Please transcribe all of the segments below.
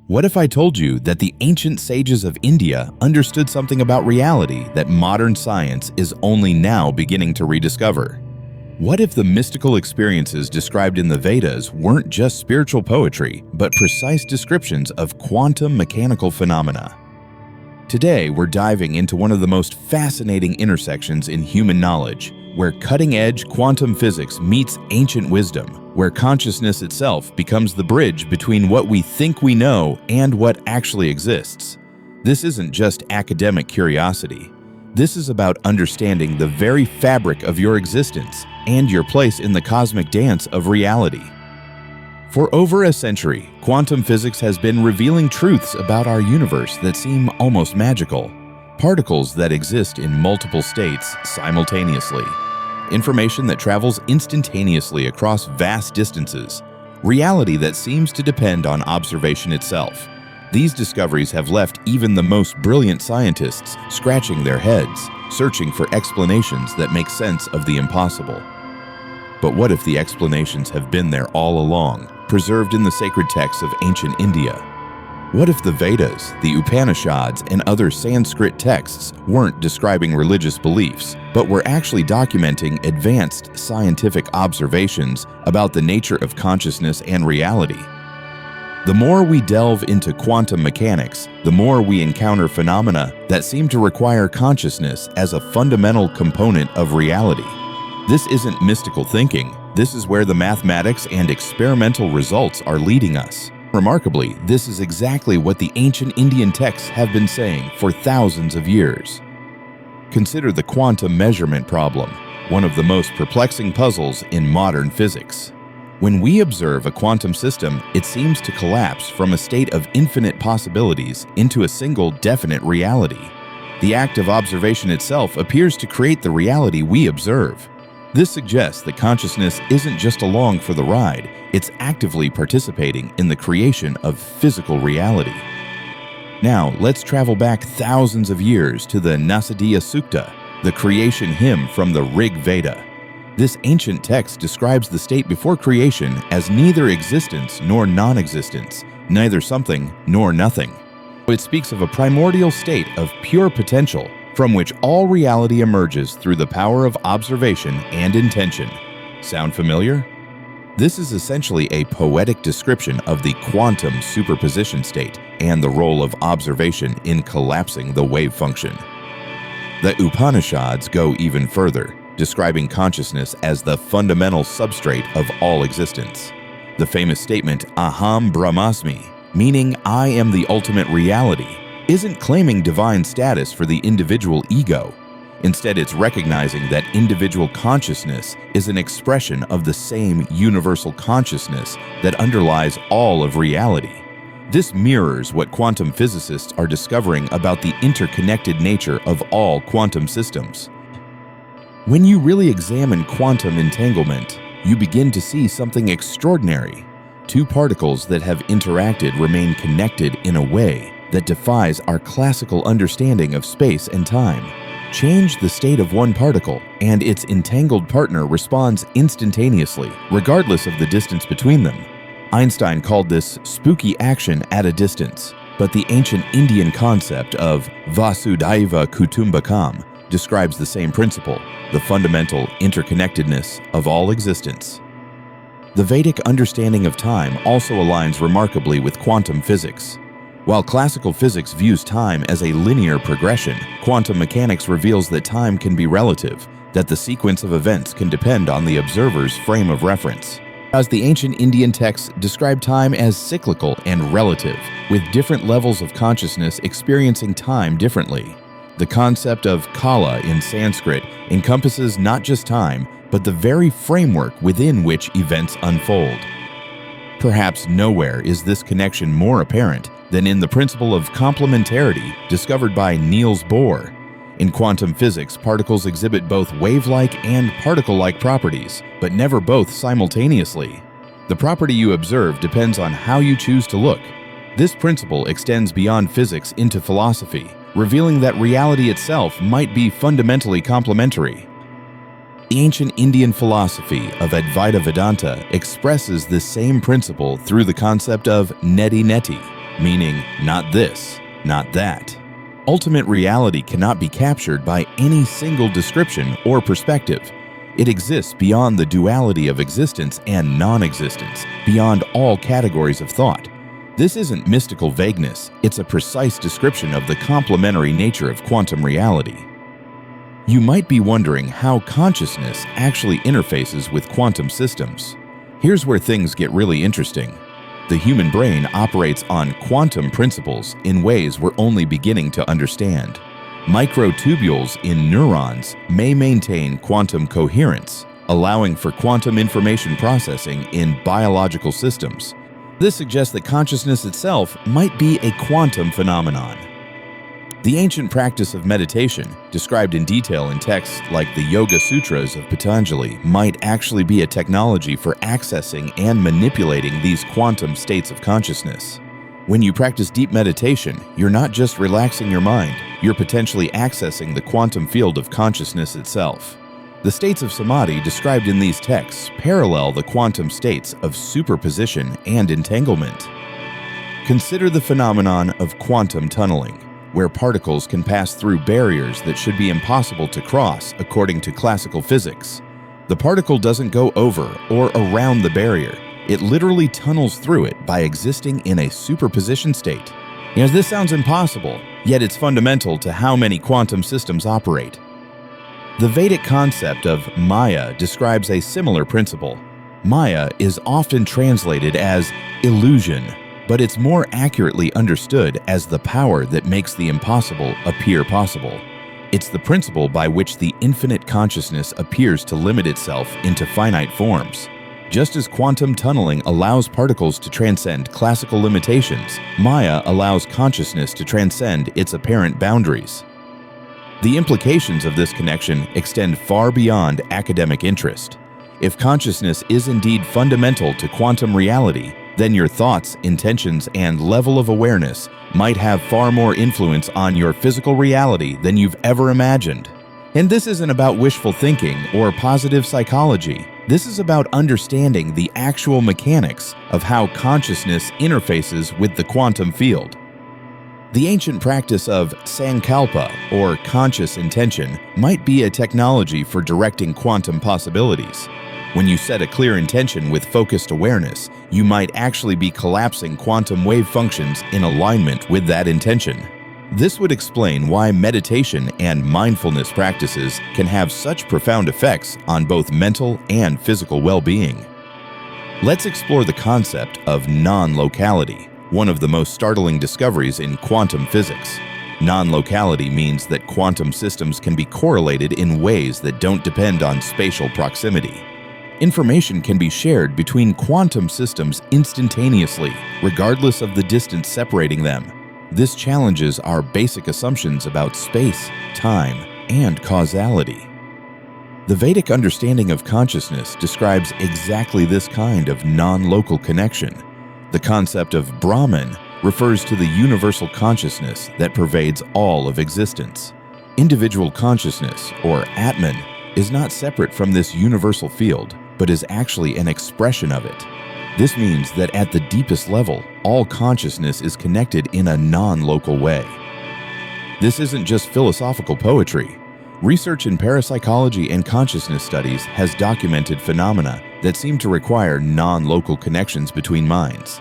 What if I told you that the ancient sages of India understood something about reality that modern science is only now beginning to rediscover? What if the mystical experiences described in the Vedas weren't just spiritual poetry, but precise descriptions of quantum mechanical phenomena? Today, we're diving into one of the most fascinating intersections in human knowledge, where cutting-edge quantum physics meets ancient wisdom, where consciousness itself becomes the bridge between what we think we know and what actually exists. This isn't just academic curiosity. This is about understanding the very fabric of your existence and your place in the cosmic dance of reality. For over a century, quantum physics has been revealing truths about our universe that seem almost magical. Particles that exist in multiple states simultaneously. Information that travels instantaneously across vast distances. Reality that seems to depend on observation itself. These discoveries have left even the most brilliant scientists scratching their heads, searching for explanations that make sense of the impossible. But what if the explanations have been there all along, preserved in the sacred texts of ancient India? What if the Vedas, the Upanishads, and other Sanskrit texts weren't describing religious beliefs, but were actually documenting advanced scientific observations about the nature of consciousness and reality? The more we delve into quantum mechanics, the more we encounter phenomena that seem to require consciousness as a fundamental component of reality. This isn't mystical thinking. This is where the mathematics and experimental results are leading us. Remarkably, this is exactly what the ancient Indian texts have been saying for thousands of years. Consider the quantum measurement problem, one of the most perplexing puzzles in modern physics. When we observe a quantum system, it seems to collapse from a state of infinite possibilities into a single definite reality. The act of observation itself appears to create the reality we observe. This suggests that consciousness isn't just along for the ride, it's actively participating in the creation of physical reality. Now, let's travel back thousands of years to the Nasadiya Sukta, the creation hymn from the Rig Veda. This ancient text describes the state before creation as neither existence nor non-existence, neither something nor nothing. It speaks of a primordial state of pure potential, from which all reality emerges through the power of observation and intention. Sound familiar? This is essentially a poetic description of the quantum superposition state and the role of observation in collapsing the wave function. The Upanishads go even further, describing consciousness as the fundamental substrate of all existence. The famous statement, Aham Brahmasmi, meaning I am the ultimate reality, isn't claiming divine status for the individual ego. Instead, it's recognizing that individual consciousness is an expression of the same universal consciousness that underlies all of reality. This mirrors what quantum physicists are discovering about the interconnected nature of all quantum systems. When you really examine quantum entanglement, you begin to see something extraordinary. Two particles that have interacted remain connected in a way that defies our classical understanding of space and time. Change the state of one particle, and its entangled partner responds instantaneously, regardless of the distance between them. Einstein called this spooky action at a distance, but the ancient Indian concept of Vasudhaiva Kutumbakam describes the same principle, the fundamental interconnectedness of all existence. The Vedic understanding of time also aligns remarkably with quantum physics. While classical physics views time as a linear progression, quantum mechanics reveals that time can be relative, that the sequence of events can depend on the observer's frame of reference. As the ancient Indian texts describe time as cyclical and relative, with different levels of consciousness experiencing time differently. The concept of kala in Sanskrit encompasses not just time, but the very framework within which events unfold. Perhaps nowhere is this connection more apparent than in the principle of complementarity discovered by Niels Bohr. In quantum physics, particles exhibit both wave-like and particle-like properties, but never both simultaneously. The property you observe depends on how you choose to look. This principle extends beyond physics into philosophy, revealing that reality itself might be fundamentally complementary. The ancient Indian philosophy of Advaita Vedanta expresses this same principle through the concept of neti neti, meaning not this, not that. Ultimate reality cannot be captured by any single description or perspective. It exists beyond the duality of existence and non-existence, beyond all categories of thought. This isn't mystical vagueness, it's a precise description of the complementary nature of quantum reality. You might be wondering how consciousness actually interfaces with quantum systems. Here's where things get really interesting. The human brain operates on quantum principles in ways we're only beginning to understand. Microtubules in neurons may maintain quantum coherence, allowing for quantum information processing in biological systems. This suggests that consciousness itself might be a quantum phenomenon. The ancient practice of meditation, described in detail in texts like the Yoga Sutras of Patanjali, might actually be a technology for accessing and manipulating these quantum states of consciousness. When you practice deep meditation, you're not just relaxing your mind, you're potentially accessing the quantum field of consciousness itself. The states of Samadhi described in these texts parallel the quantum states of superposition and entanglement. Consider the phenomenon of quantum tunneling, where particles can pass through barriers that should be impossible to cross according to classical physics. The particle doesn't go over or around the barrier, it literally tunnels through it by existing in a superposition state. This sounds impossible, yet it's fundamental to how many quantum systems operate. The Vedic concept of Maya describes a similar principle. Maya is often translated as illusion, but it's more accurately understood as the power that makes the impossible appear possible. It's the principle by which the infinite consciousness appears to limit itself into finite forms. Just as quantum tunneling allows particles to transcend classical limitations, Maya allows consciousness to transcend its apparent boundaries. The implications of this connection extend far beyond academic interest. If consciousness is indeed fundamental to quantum reality, then your thoughts, intentions, and level of awareness might have far more influence on your physical reality than you've ever imagined. And this isn't about wishful thinking or positive psychology. This is about understanding the actual mechanics of how consciousness interfaces with the quantum field. The ancient practice of sankalpa, or conscious intention, might be a technology for directing quantum possibilities. When you set a clear intention with focused awareness, you might actually be collapsing quantum wave functions in alignment with that intention. This would explain why meditation and mindfulness practices can have such profound effects on both mental and physical well-being. Let's explore the concept of non-locality, one of the most startling discoveries in quantum physics. Non-locality means that quantum systems can be correlated in ways that don't depend on spatial proximity. Information can be shared between quantum systems instantaneously, regardless of the distance separating them. This challenges our basic assumptions about space, time, and causality. The Vedic understanding of consciousness describes exactly this kind of non-local connection. The concept of Brahman refers to the universal consciousness that pervades all of existence. Individual consciousness, or Atman, is not separate from this universal field, but is actually an expression of it. This means that at the deepest level, all consciousness is connected in a non-local way. This isn't just philosophical poetry. Research in parapsychology and consciousness studies has documented phenomena that seem to require non-local connections between minds.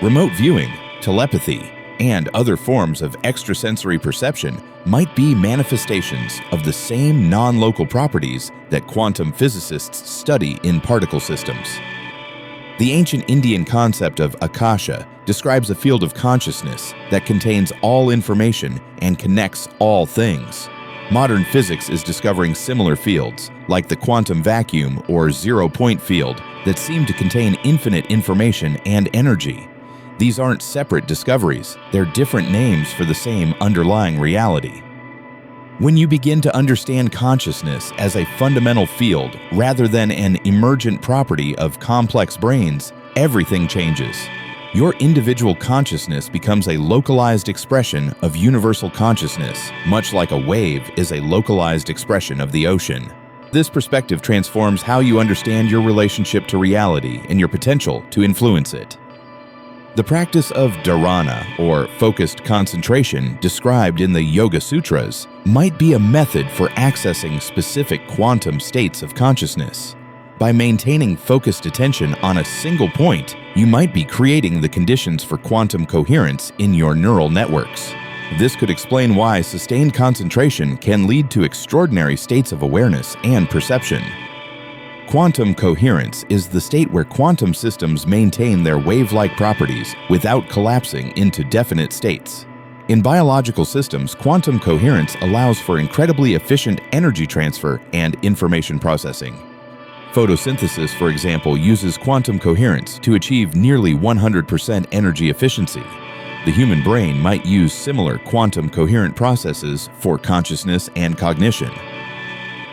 Remote viewing, telepathy, and other forms of extrasensory perception might be manifestations of the same non-local properties that quantum physicists study in particle systems. The ancient Indian concept of Akasha describes a field of consciousness that contains all information and connects all things. Modern physics is discovering similar fields, like the quantum vacuum or zero-point field, that seem to contain infinite information and energy. These aren't separate discoveries, they're different names for the same underlying reality. When you begin to understand consciousness as a fundamental field rather than an emergent property of complex brains, everything changes. Your individual consciousness becomes a localized expression of universal consciousness, much like a wave is a localized expression of the ocean. This perspective transforms how you understand your relationship to reality and your potential to influence it. The practice of dharana, or focused concentration, described in the Yoga Sutras, might be a method for accessing specific quantum states of consciousness. By maintaining focused attention on a single point, you might be creating the conditions for quantum coherence in your neural networks. This could explain why sustained concentration can lead to extraordinary states of awareness and perception. Quantum coherence is the state where quantum systems maintain their wave-like properties without collapsing into definite states. In biological systems, quantum coherence allows for incredibly efficient energy transfer and information processing. Photosynthesis, for example, uses quantum coherence to achieve nearly 100% energy efficiency. The human brain might use similar quantum coherent processes for consciousness and cognition.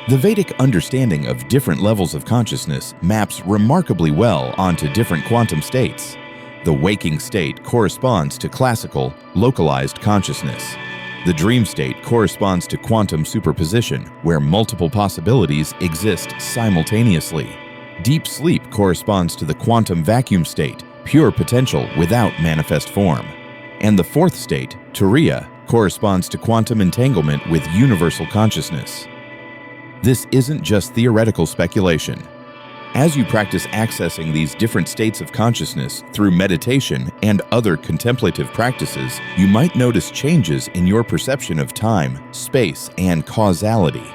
The Vedic understanding of different levels of consciousness maps remarkably well onto different quantum states. The waking state corresponds to classical, localized consciousness. The dream state corresponds to quantum superposition, where multiple possibilities exist simultaneously. Deep sleep corresponds to the quantum vacuum state, pure potential without manifest form. And the fourth state, Turiya, corresponds to quantum entanglement with universal consciousness. This isn't just theoretical speculation. As you practice accessing these different states of consciousness through meditation and other contemplative practices, you might notice changes in your perception of time, space, and causality.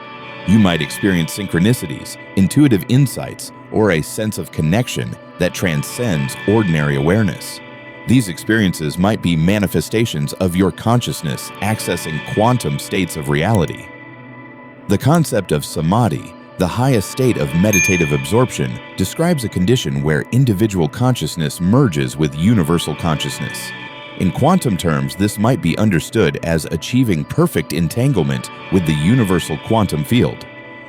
You might experience synchronicities, intuitive insights, or a sense of connection that transcends ordinary awareness. These experiences might be manifestations of your consciousness accessing quantum states of reality. The concept of Samadhi, the highest state of meditative absorption, describes a condition where individual consciousness merges with universal consciousness. In quantum terms, this might be understood as achieving perfect entanglement with the universal quantum field.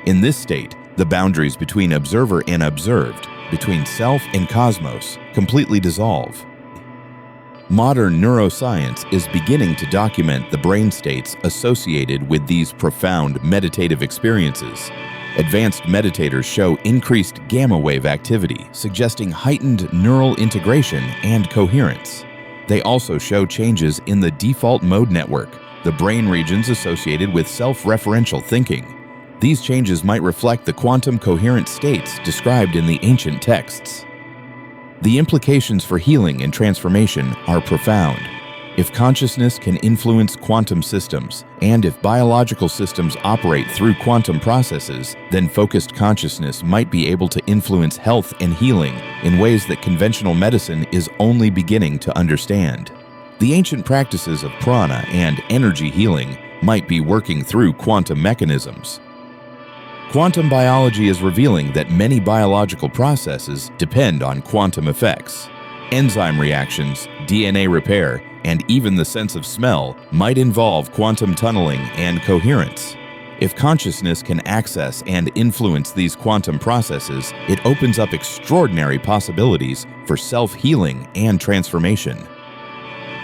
In this state, the boundaries between observer and observed, between self and cosmos, completely dissolve. Modern neuroscience is beginning to document the brain states associated with these profound meditative experiences. Advanced meditators show increased gamma wave activity, suggesting heightened neural integration and coherence. They also show changes in the default mode network, the brain regions associated with self-referential thinking. These changes might reflect the quantum coherent states described in the ancient texts. The implications for healing and transformation are profound. If consciousness can influence quantum systems, and if biological systems operate through quantum processes, then focused consciousness might be able to influence health and healing in ways that conventional medicine is only beginning to understand. The ancient practices of prana and energy healing might be working through quantum mechanisms. Quantum biology is revealing that many biological processes depend on quantum effects. Enzyme reactions, DNA repair, and even the sense of smell might involve quantum tunneling and coherence. If consciousness can access and influence these quantum processes, it opens up extraordinary possibilities for self-healing and transformation.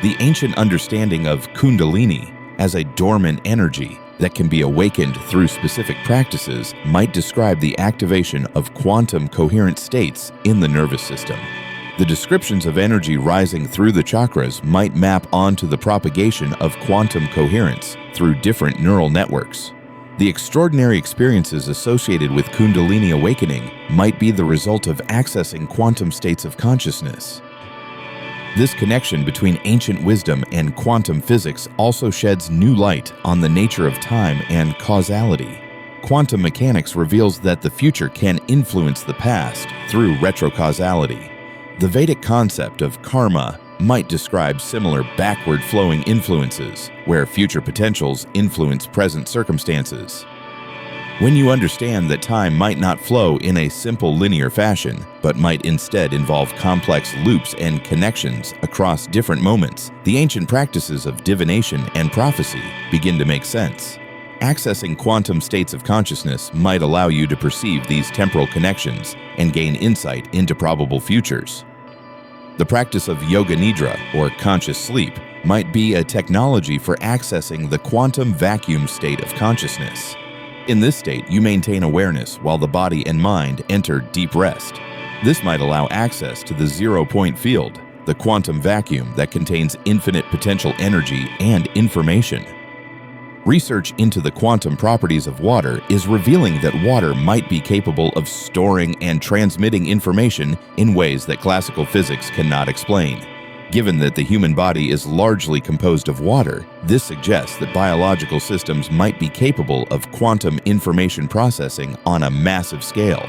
The ancient understanding of Kundalini as a dormant energy that can be awakened through specific practices might describe the activation of quantum coherent states in the nervous system. The descriptions of energy rising through the chakras might map onto the propagation of quantum coherence through different neural networks. The extraordinary experiences associated with Kundalini awakening might be the result of accessing quantum states of consciousness. This connection between ancient wisdom and quantum physics also sheds new light on the nature of time and causality. Quantum mechanics reveals that the future can influence the past through retrocausality. The Vedic concept of karma might describe similar backward-flowing influences, where future potentials influence present circumstances. When you understand that time might not flow in a simple linear fashion, but might instead involve complex loops and connections across different moments, the ancient practices of divination and prophecy begin to make sense. Accessing quantum states of consciousness might allow you to perceive these temporal connections and gain insight into probable futures. The practice of yoga nidra, or conscious sleep, might be a technology for accessing the quantum vacuum state of consciousness. In this state, you maintain awareness while the body and mind enter deep rest. This might allow access to the zero-point field, the quantum vacuum that contains infinite potential energy and information. Research into the quantum properties of water is revealing that water might be capable of storing and transmitting information in ways that classical physics cannot explain. Given that the human body is largely composed of water, this suggests that biological systems might be capable of quantum information processing on a massive scale.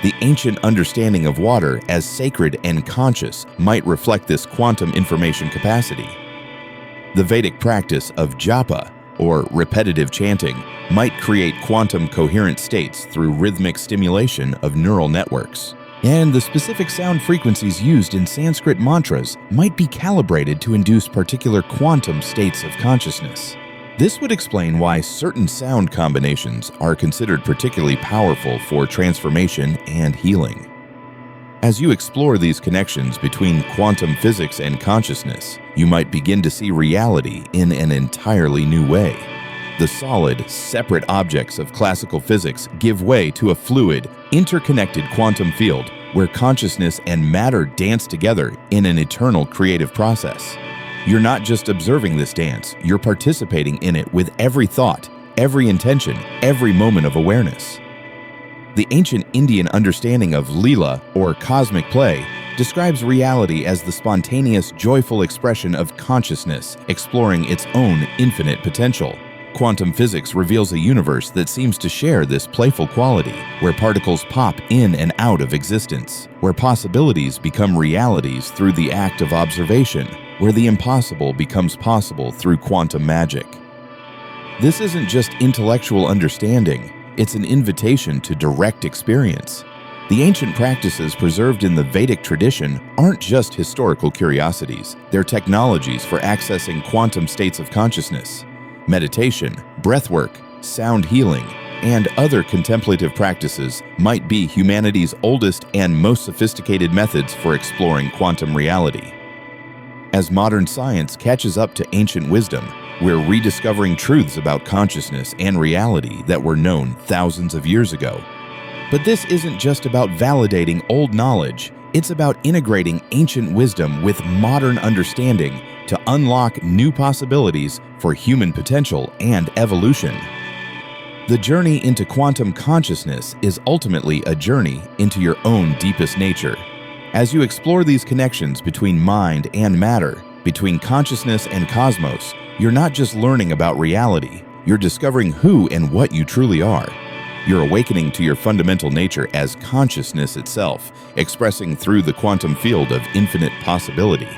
The ancient understanding of water as sacred and conscious might reflect this quantum information capacity. The Vedic practice of japa, or repetitive chanting, might create quantum coherent states through rhythmic stimulation of neural networks. And the specific sound frequencies used in Sanskrit mantras might be calibrated to induce particular quantum states of consciousness. This would explain why certain sound combinations are considered particularly powerful for transformation and healing. As you explore these connections between quantum physics and consciousness, you might begin to see reality in an entirely new way. The solid, separate objects of classical physics give way to a fluid, interconnected quantum field where consciousness and matter dance together in an eternal creative process. You're not just observing this dance, you're participating in it with every thought, every intention, every moment of awareness. The ancient Indian understanding of Lila, or cosmic play, describes reality as the spontaneous, joyful expression of consciousness exploring its own infinite potential. Quantum physics reveals a universe that seems to share this playful quality, where particles pop in and out of existence, where possibilities become realities through the act of observation, where the impossible becomes possible through quantum magic. This isn't just intellectual understanding, it's an invitation to direct experience. The ancient practices preserved in the Vedic tradition aren't just historical curiosities, they're technologies for accessing quantum states of consciousness. Meditation, breathwork, sound healing, and other contemplative practices might be humanity's oldest and most sophisticated methods for exploring quantum reality. As modern science catches up to ancient wisdom, we're rediscovering truths about consciousness and reality that were known thousands of years ago. But this isn't just about validating old knowledge, it's about integrating ancient wisdom with modern understanding to unlock new possibilities for human potential and evolution. The journey into quantum consciousness is ultimately a journey into your own deepest nature. As you explore these connections between mind and matter, between consciousness and cosmos, you're not just learning about reality, you're discovering who and what you truly are. You're awakening to your fundamental nature as consciousness itself, expressing through the quantum field of infinite possibility.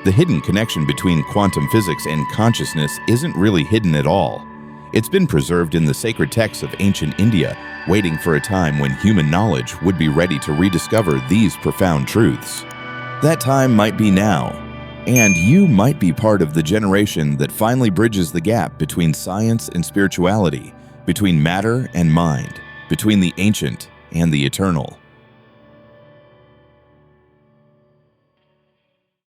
The hidden connection between quantum physics and consciousness isn't really hidden at all. It's been preserved in the sacred texts of ancient India, waiting for a time when human knowledge would be ready to rediscover these profound truths. That time might be now, and you might be part of the generation that finally bridges the gap between science and spirituality, between matter and mind, between the ancient and the eternal.